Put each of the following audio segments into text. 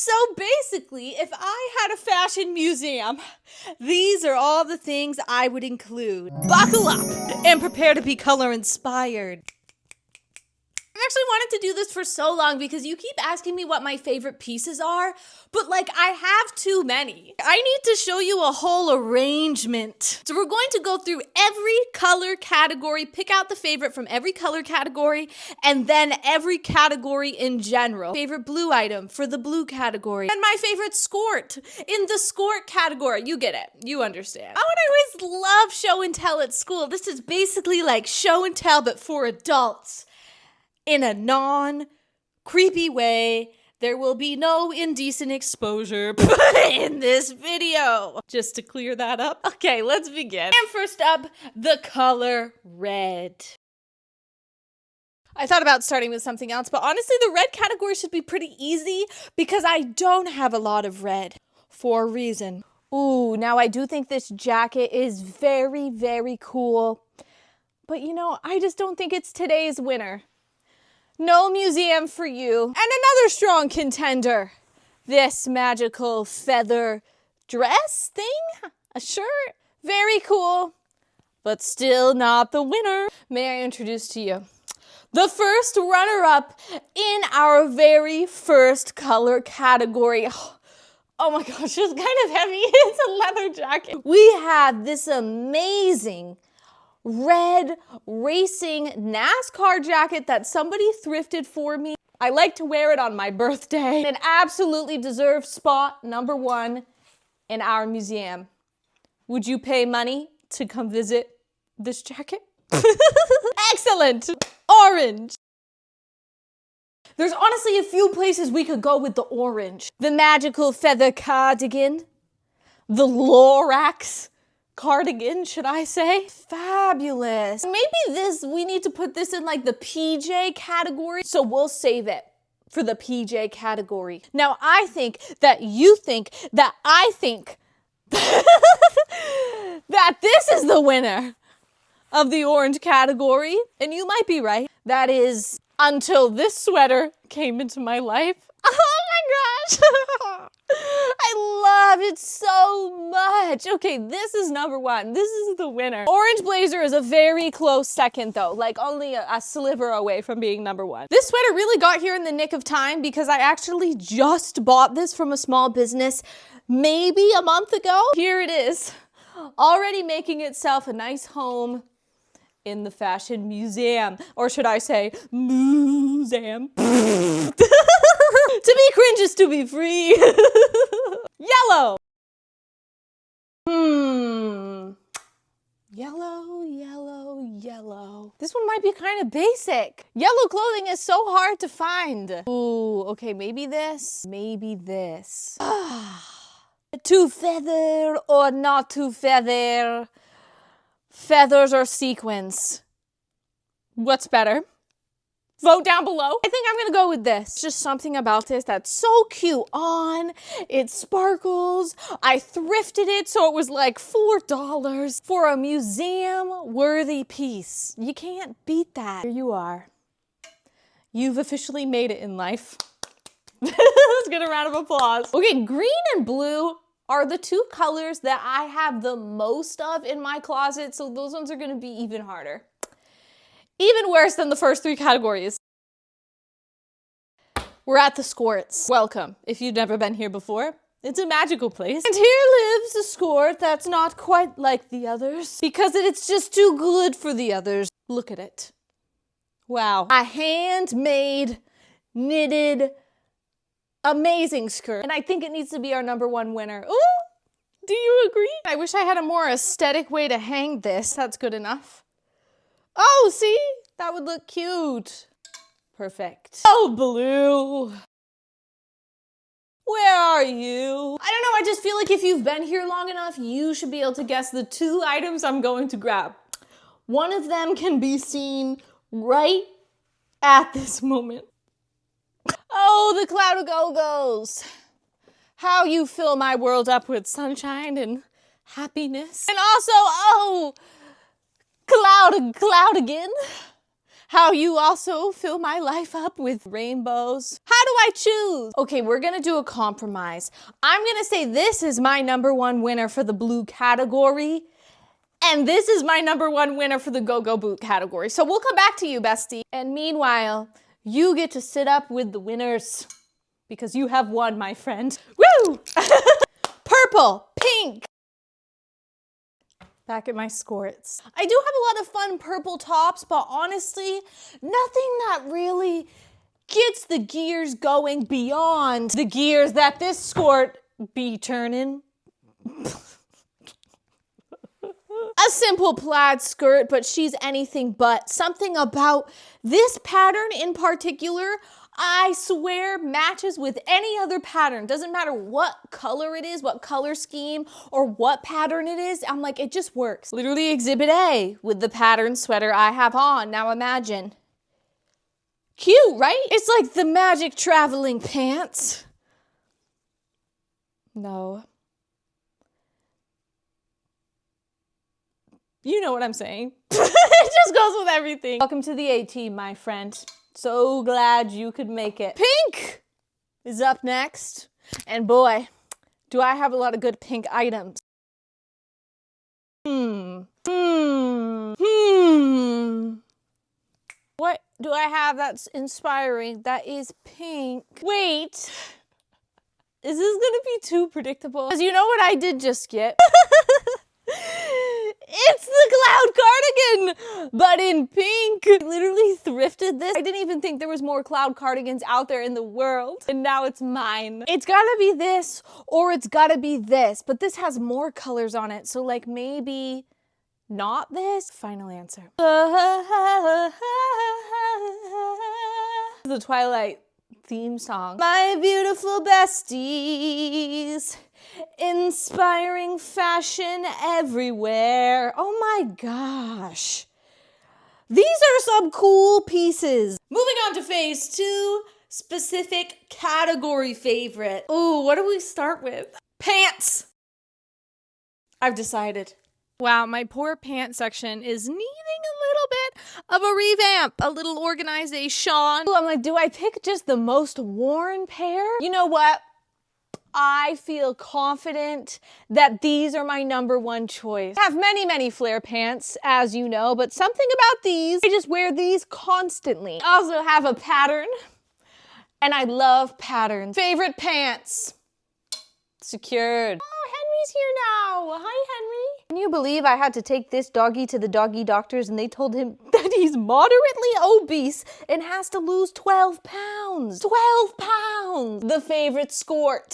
So basically, if I had a fashion museum, these are all the things I would include. Buckle up and prepare to be color inspired. I've actually wanted to do this for so long because you keep asking me what my favorite pieces are, but like I have too many. I need to show you a whole arrangement. So we're going to go through every color category, pick out the favorite from every color category, and then every category in general. Favorite blue item for the blue category, and my favorite skort in the skort category. You get it. You understand. Oh, and I always love show and tell at school. This is basically like show and tell, but for adults. In a non-creepy way. There will be no indecent exposure in this video. Just to clear that up. Okay, let's begin. And first up, the color red. I thought about starting with something else, but honestly, the red category should be pretty easy because I don't have a lot of red for a reason. Ooh, now I do think this jacket is very, very cool. But you know, I just don't think it's today's winner. No museum for you. And another strong contender. This magical feather dress thing? A shirt? Very cool, but still not the winner. May I introduce to you the first runner-up in our very first color category. Oh my gosh, it's kind of heavy. It's a leather jacket. We have this amazing red racing NASCAR jacket that somebody thrifted for me. I like to wear it on my birthday. It absolutely deserves spot number 1 in our museum. Would you pay money to come visit this jacket? Excellent. Orange. There's honestly a few places we could go with the orange. The magical feather cardigan. The Lorax cardigan, should I say? Fabulous. Maybe we need to put this in like the PJ category, so we'll save it for the PJ category. Now I think that you think that I think that this is the winner of the orange category, and you might be right. That is until this sweater came into my life. Oh my gosh! I love it so much. Okay, this is number 1. This is the winner. Orange blazer is a very close second though, like only a sliver away from being number 1. This sweater really got here in the nick of time because I actually just bought this from a small business maybe a month ago. Here it is, already making itself a nice home in the fashion museum, or should I say museum. To be cringe is to be free. Yellow. Yellow, yellow, yellow. This one might be kind of basic. Yellow clothing is so hard to find. Ooh, okay, maybe this. Maybe this. To feather or not to feather? Feathers or sequins? What's better? Vote down below. I think I'm gonna go with this. Just something about this that's so cute on. It sparkles. I thrifted it, so it was like $4 for a museum-worthy piece. You can't beat that. Here you are. You've officially made it in life. Let's get a round of applause. Okay, green and blue are the 2 colors that I have the most of in my closet, so those ones are gonna be even harder. Even worse than the first 3 categories. We're at the skorts. Welcome, if you've never been here before. It's a magical place. And here lives a skort that's not quite like the others because it's just too good for the others. Look at it. Wow. A handmade, knitted, amazing skirt. And I think it needs to be our number 1 winner. Ooh, do you agree? I wish I had a more aesthetic way to hang this. That's good enough. Oh, see? That would look cute. Perfect. Oh, blue. Where are you? I don't know, I just feel like if you've been here long enough, you should be able to guess the 2 items I'm going to grab. One of them can be seen right at this moment. Oh, the cloud of go-go's. How you fill my world up with sunshine and happiness. And also, oh, cloud again. how you also fill my life up with rainbows. How do I choose? Okay, we're gonna do a compromise. I'm gonna say this is my #1 winner for the blue category, and this is my #1 winner for the go-go boot category. So we'll come back to you, bestie. And meanwhile, you get to sit up with the winners because you have won, my friend. Woo! Purple, pink. Back at my skorts. I do have a lot of fun purple tops, but honestly, nothing that really gets the gears going beyond the gears that this skort be turning. A simple plaid skirt, but she's anything but. Something about this pattern in particular, I swear, matches with any other pattern. Doesn't matter what color it is, what color scheme, or what pattern it is. I'm like, it just works. Literally exhibit A with the pattern sweater I have on. Now imagine. Cute, right? It's like the magic traveling pants. No. You know what I'm saying. It just goes with everything. Welcome to the A-team, my friend. So glad you could make it. Pink is up next. And boy, do I have a lot of good pink items. What do I have that's inspiring that is pink? Wait, is this gonna be too predictable? Because you know what I did just get? It's the cloud cardigan, but in pink. I literally thrifted this. I didn't even think there was more cloud cardigans out there in the world, and now it's mine. It's gotta be this, or it's gotta be this, but this has more colors on it, so like maybe not this. Final answer. The Twilight theme song. My beautiful besties, inspiring fashion everywhere. Oh my gosh. These are some cool pieces. Moving on to phase 2, specific category favorite. Ooh, what do we start with? Pants. I've decided. Wow, my poor pants section is needing a little bit of a revamp, a little organization. I'm like, do I pick just the most worn pair? You know what? I feel confident that these are my #1 choice. I have many, many flare pants, as you know, but something about these, I just wear these constantly. I also have a pattern, and I love patterns. Favorite pants. Secured. Oh, Henry's here now. Hi, Henry. Can you believe I had to take this doggy to the doggy doctors and they told him that he's moderately obese and has to lose 12 pounds. 12 pounds. The favorite skort.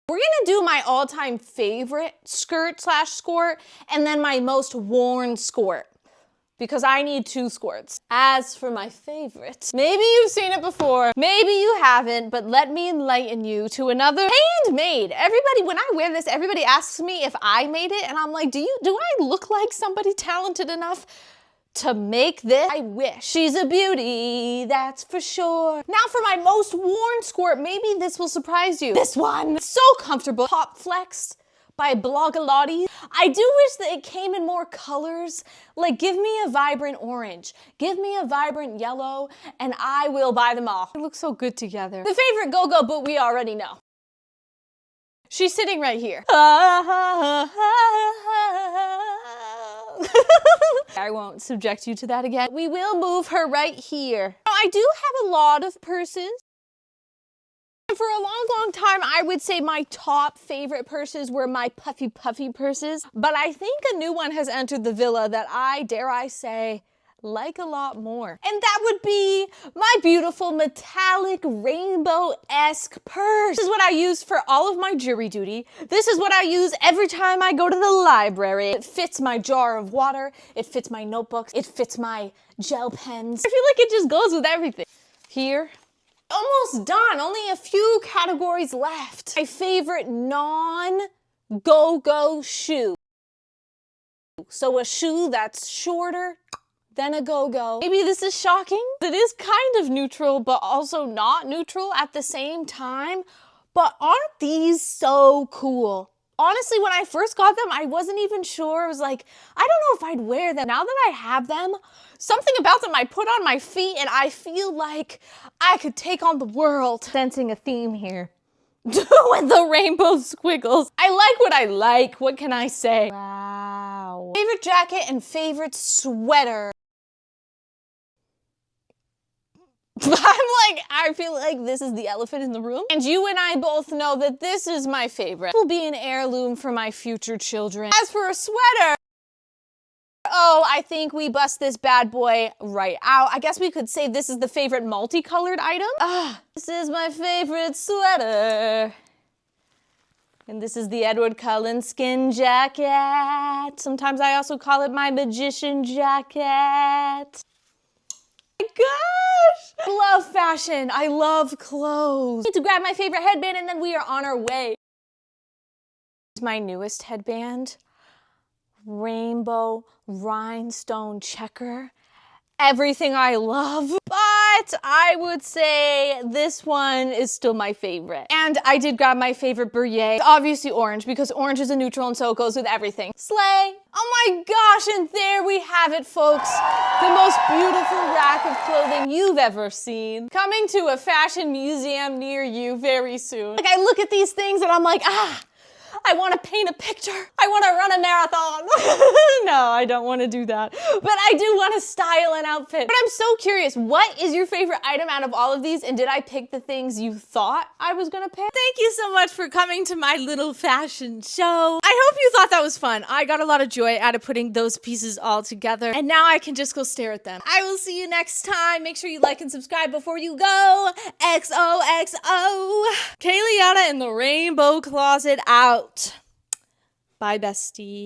We're gonna do my all-time favorite skirt/skort and then my most worn skort, because I need 2 skorts. As for my favorite, maybe you've seen it before, maybe you haven't, but let me enlighten you to another handmade. Everybody, when I wear this, everybody asks me if I made it, and I'm like, do I look like somebody talented enough to make this? I wish. She's a beauty, that's for sure. Now for my most worn skort, maybe this will surprise you. This one, so comfortable. Pop Flex by Blogalotti. I do wish that it came in more colors. Like, give me a vibrant orange, give me a vibrant yellow, and I will buy them all. They look so good together. The favorite go-go boot we already know. She's sitting right here. I won't subject you to that again. We will move her right here. Now, I do have a lot of purses. For a long time, I would say my top favorite purses were my puffy purses, but I think a new one has entered the villa that I, dare I say, like a lot more. And that would be my beautiful metallic rainbow-esque purse. This is what I use for all of my jury duty. This is what I use every time I go to the library. It fits my jar of water, it fits my notebooks, it fits my gel pens. I feel like it just goes with everything. Here. Almost done, only a few categories left. My favorite non-go-go shoe. So a shoe that's shorter than a go-go. Maybe this is shocking. It is kind of neutral, but also not neutral at the same time. But aren't these so cool? Honestly, when I first got them, I wasn't even sure. I was like, I don't know if I'd wear them. Now that I have them, something about them I put on my feet and I feel like I could take on the world. Sensing a theme here. With the rainbow squiggles. I like what I like. What can I say? Wow. Favorite jacket and favorite sweater. I feel like this is the elephant in the room. And you and I both know that this is my favorite. It will be an heirloom for my future children. As for a sweater, oh, I think we bust this bad boy right out. I guess we could say this is the favorite multicolored item. This is my favorite sweater. And this is the Edward Cullen skin jacket. Sometimes I also call it my magician jacket. My gosh! I love fashion. I love clothes. I need to grab my favorite headband and then we are on our way. This is my newest headband. Rainbow rhinestone checker. Everything I love. But I would say this one is still my favorite. And I did grab my favorite beret. Obviously orange, because orange is a neutral and so it goes with everything. Slay! Oh my gosh, and there we have it, folks. The most beautiful rack of clothing you've ever seen. Coming to a fashion museum near you very soon. Like, I look at these things and I'm like, I want to paint a picture. I want to run a marathon. No, I don't want to do that. But I do want to style an outfit. But I'm so curious, what is your favorite item out of all of these? And did I pick the things you thought I was going to pick? Thank you so much for coming to my little fashion show. I hope you thought that was fun. I got a lot of joy out of putting those pieces all together. And now I can just go stare at them. I will see you next time. Make sure you like and subscribe before you go. XOXO. Kayliana in the Rainbow Closet out. Bye, bestie.